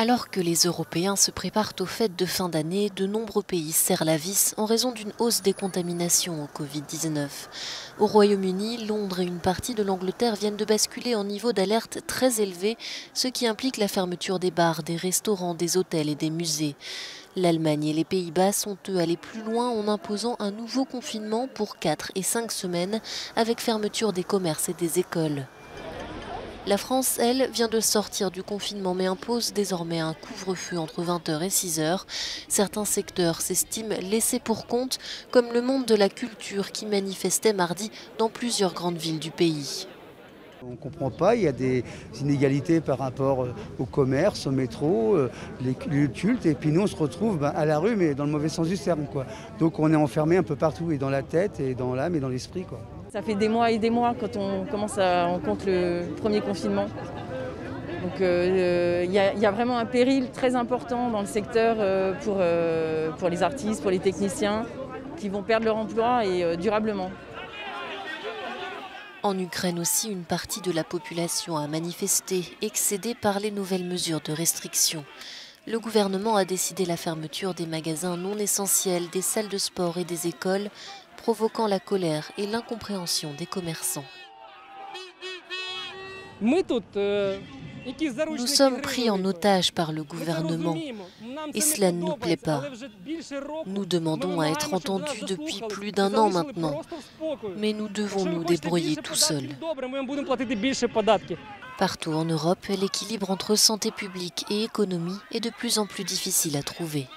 Alors que les Européens se préparent aux fêtes de fin d'année, de nombreux pays serrent la vis en raison d'une hausse des contaminations au Covid-19. Au Royaume-Uni, Londres et une partie de l'Angleterre viennent de basculer en niveau d'alerte très élevé, ce qui implique la fermeture des bars, des restaurants, des hôtels et des musées. L'Allemagne et les Pays-Bas sont eux allés plus loin en imposant un nouveau confinement pour 4 et 5 semaines avec fermeture des commerces et des écoles. La France, elle, vient de sortir du confinement mais impose désormais un couvre-feu entre 20h et 6h. Certains secteurs s'estiment laissés pour compte, comme le monde de la culture qui manifestait mardi dans plusieurs grandes villes du pays. On ne comprend pas, il y a des inégalités par rapport au commerce, au métro, les lieux de culte, et puis nous on se retrouve à la rue mais dans le mauvais sens du terme, quoi. Donc on est enfermé un peu partout, et dans la tête, et dans l'âme, et dans l'esprit, quoi. Ça fait des mois et des mois quand on compte le premier confinement. Donc il y a vraiment un péril très important dans le secteur pour les artistes, pour les techniciens qui vont perdre leur emploi et durablement. En Ukraine aussi, une partie de la population a manifesté, excédée par les nouvelles mesures de restriction. Le gouvernement a décidé la fermeture des magasins non essentiels, des salles de sport et des écoles, provoquant la colère et l'incompréhension des commerçants. Nous sommes pris en otage par le gouvernement et cela ne nous plaît pas. Nous demandons à être entendus depuis plus d'1 an maintenant, mais nous devons nous débrouiller tout seuls. Partout en Europe, l'équilibre entre santé publique et économie est de plus en plus difficile à trouver.